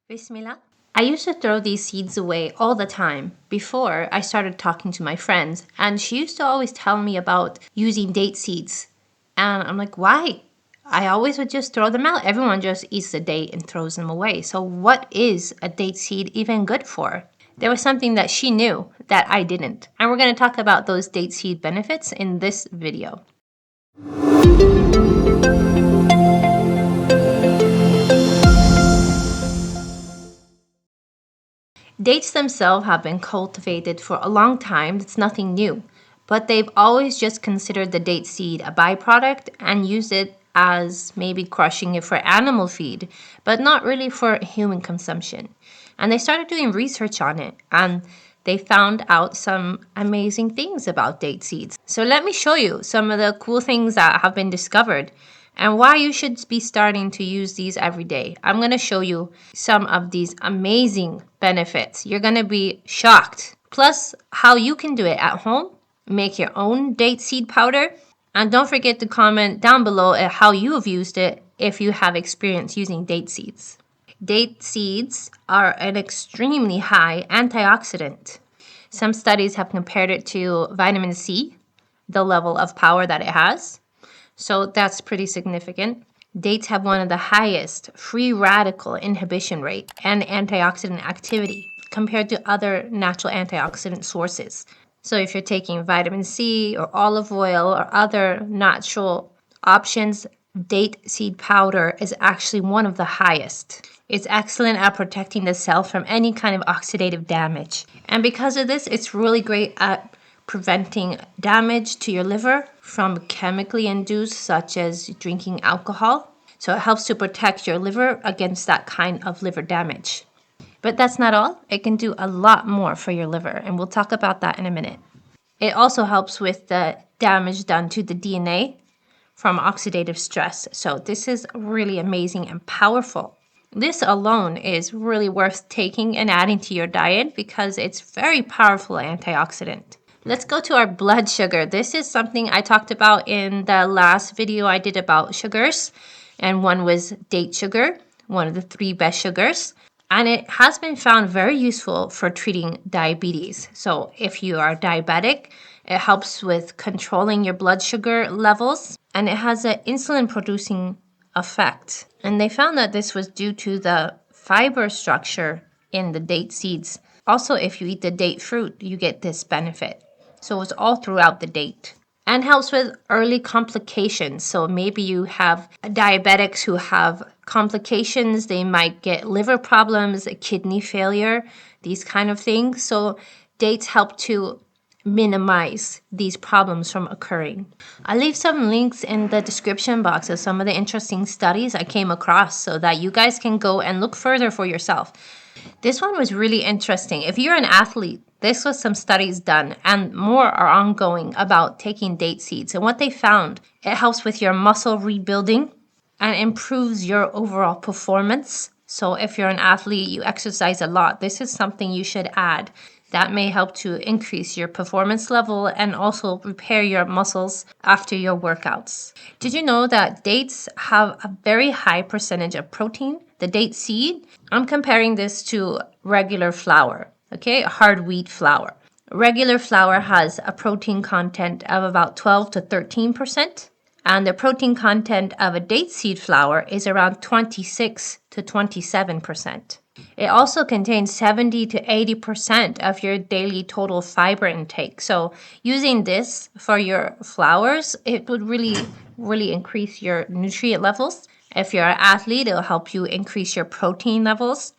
Bismillah. I used to throw these seeds away all the time before I started talking to my friends, and she used to always tell me about using date seeds. And I'm like, why? I always would just throw them out. Everyone just eats the date and throws them away. So, what is a date seed even good for? There was something that she knew that I didn't. And we're going to talk about those date seed benefits in this video. Dates themselves have been cultivated for a long time. It's nothing new. But they've always just considered the date seed a byproduct and used it as maybe crushing it for animal feed, but not really for human consumption. And they started doing research on it, and they found out some amazing things about date seeds. So let me show you some of the cool things that have been discovered and why you should be starting to use these every day. I'm going to show you some of these amazing benefits. You're going to be shocked. Plus, how you can do it at home, make your own date seed powder, and don't forget to comment down below how you have used it if you have experience using date seeds. Date seeds are an extremely high antioxidant. Some studies have compared it to vitamin C, the level of power that it has. So that's pretty significant. Dates have one of the highest free radical inhibition rate and antioxidant activity compared to other natural antioxidant sources. So if you're taking vitamin C or olive oil or other natural options, date seed powder is actually one of the highest. It's excellent at protecting the cell from any kind of oxidative damage. And because of this, it's really great at preventing damage to your liver from chemically induced, such as drinking alcohol. So it helps to protect your liver against that kind of liver damage. But that's not all. It can do a lot more for your liver, and we'll talk about that in a minute. It also helps with the damage done to the DNA from oxidative stress. So this is really amazing and powerful. This alone is really worth taking and adding to your diet because it's very powerful antioxidant. Let's go to our blood sugar. This is something I talked about in the last video I did about sugars, and one was date sugar, one of the 3 best sugars. And it has been found very useful for treating diabetes. So if you are diabetic, it helps with controlling your blood sugar levels, and it has an insulin-producing effect. And they found that this was due to the fiber structure in the date seeds. Also, if you eat the date fruit, you get this benefit. So it's all throughout the date. And helps with early complications. So maybe you have diabetics who have complications. They might get liver problems, kidney failure, these kind of things. So dates help to minimize these problems from occurring. I'll leave some links in the description box of some of the interesting studies I came across so that you guys can go and look further for yourself. This one was really interesting. If you're an athlete, this was some studies done, and more are ongoing about taking date seeds. And what they found, it helps with your muscle rebuilding and improves your overall performance. So if you're an athlete, you exercise a lot, this is something you should add. That may help to increase your performance level and also repair your muscles after your workouts. Did you know that dates have a very high percentage of protein? The date seed, I'm comparing this to regular flour, okay, hard wheat flour. Regular flour has a protein content of about 12 to 13%, and the protein content of a date seed flour is around 26 to 27%. It also contains 70 to 80% of your daily total fiber intake. So using this for your flours, it would really increase your nutrient levels. If you're an athlete, it'll help you increase your protein levels.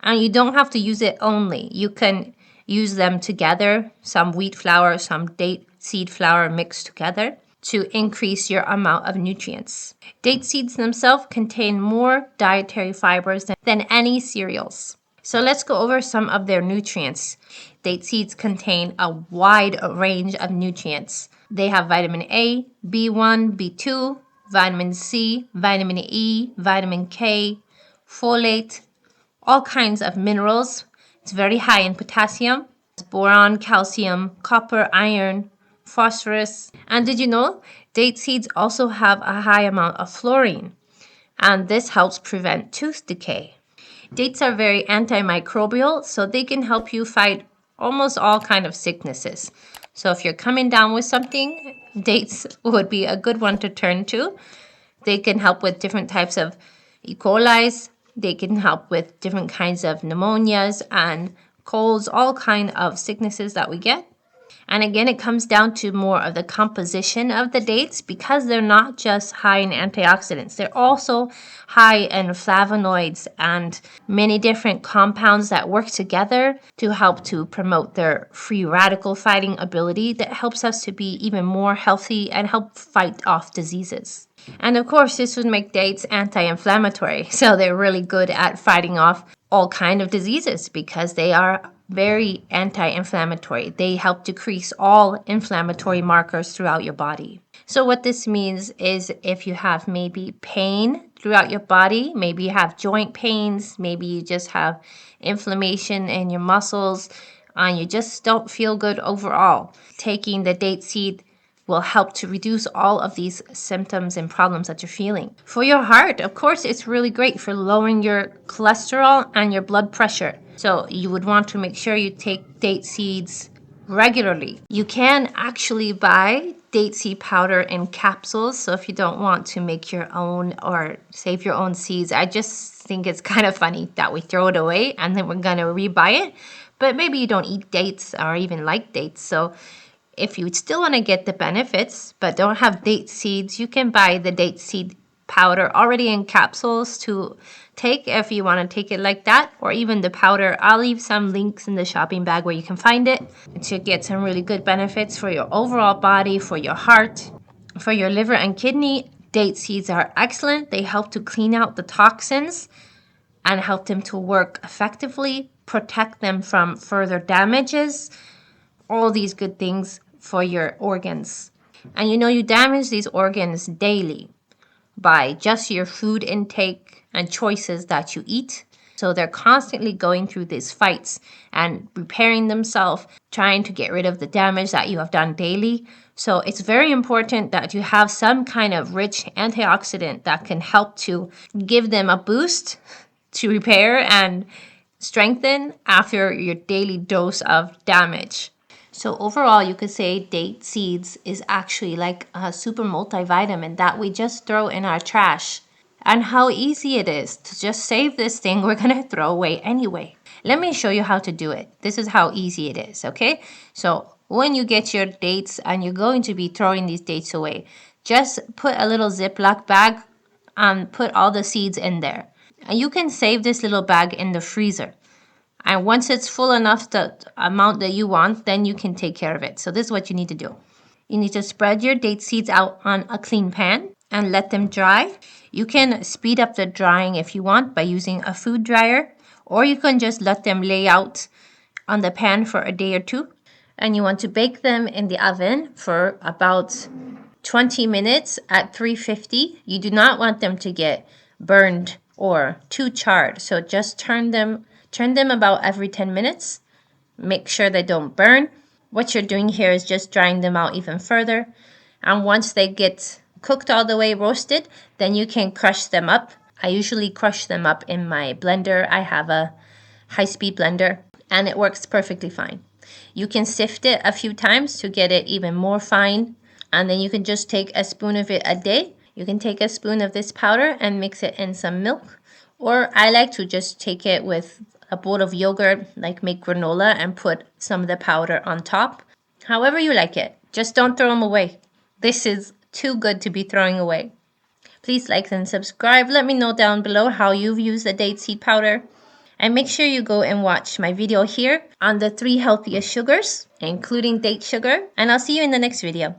And you don't have to use it only. You can use them together, some wheat flour, some date seed flour mixed together, to increase your amount of nutrients. Date seeds themselves contain more dietary fibers than any cereals. So let's go over some of their nutrients. Date seeds contain a wide range of nutrients. They have vitamin A, B1, B2, vitamin C, vitamin E, vitamin K, folate, all kinds of minerals. It's very high in potassium, boron, calcium, copper, iron, phosphorus. And did you know date seeds also have a high amount of fluorine, and this helps prevent tooth decay. Dates are very antimicrobial, so they can help you fight almost all kind of sicknesses. So if you're coming down with something, dates would be a good one to turn to. They can help with different types of E. coli's. They can help with different kinds of pneumonias and colds, all kind of sicknesses that we get. And again, it comes down to more of the composition of the dates because they're not just high in antioxidants. They're also high in flavonoids and many different compounds that work together to help to promote their free radical fighting ability that helps us to be even more healthy and help fight off diseases. And of course, this would make dates anti-inflammatory. So they're really good at fighting off all kind of diseases because they are very anti-inflammatory. They help decrease all inflammatory markers throughout your body. So what this means is if you have maybe pain throughout your body, maybe you have joint pains, maybe you just have inflammation in your muscles, and you just don't feel good overall, taking the date seed will help to reduce all of these symptoms and problems that you're feeling. For your heart, of course, it's really great for lowering your cholesterol and your blood pressure. So you would want to make sure you take date seeds regularly. You can actually buy date seed powder in capsules. So if you don't want to make your own or save your own seeds, I just think it's kind of funny that we throw it away and then we're going to rebuy it. But maybe you don't eat dates or even like dates. So if you still want to get the benefits but don't have date seeds, you can buy the date seed powder already in capsules to take if you want to take it like that, or even the powder. I'll leave some links in the shopping bag where you can find it to get some really good benefits for your overall body, for your heart, for your liver and kidney. Date seeds are excellent. They help to clean out the toxins and help them to work effectively, protect them from further damages, all these good things for your organs. And you damage these organs daily by just your food intake and choices that you eat. So they're constantly going through these fights and repairing themselves, trying to get rid of the damage that you have done daily. So it's very important that you have some kind of rich antioxidant that can help to give them a boost to repair and strengthen after your daily dose of damage. So overall, you could say date seeds is actually like a super multivitamin that we just throw in our trash. And how easy it is to just save this thing we're going to throw away anyway. Let me show you how to do it. This is how easy it is, okay? So when you get your dates and you're going to be throwing these dates away, just put a little Ziploc bag and put all the seeds in there. And you can save this little bag in the freezer. And once it's full enough, the amount that you want, then you can take care of it. So this is what you need to do. You need to spread your date seeds out on a clean pan and let them dry. You can speed up the drying if you want by using a food dryer, or you can just let them lay out on the pan for a day or two. And you want to bake them in the oven for about 20 minutes at 350. You do not want them to get burned or too charred. So just turn them about every 10 minutes. Make sure they don't burn. What you're doing here is just drying them out even further. And once they get cooked all the way, roasted, then you can crush them up. I usually crush them up in my blender. I have a high-speed blender and it works perfectly fine. You can sift it a few times to get it even more fine. And then you can just take a spoon of it a day. You can take a spoon of this powder and mix it in some milk. Or I like to just take it with a bowl of yogurt, like make granola and put some of the powder on top. However you like it. Just don't throw them away. This is too good to be throwing away. Please like and subscribe. Let me know down below how you've used the date seed powder. And make sure you go and watch my video here on the 3 healthiest sugars, including date sugar. And I'll see you in the next video.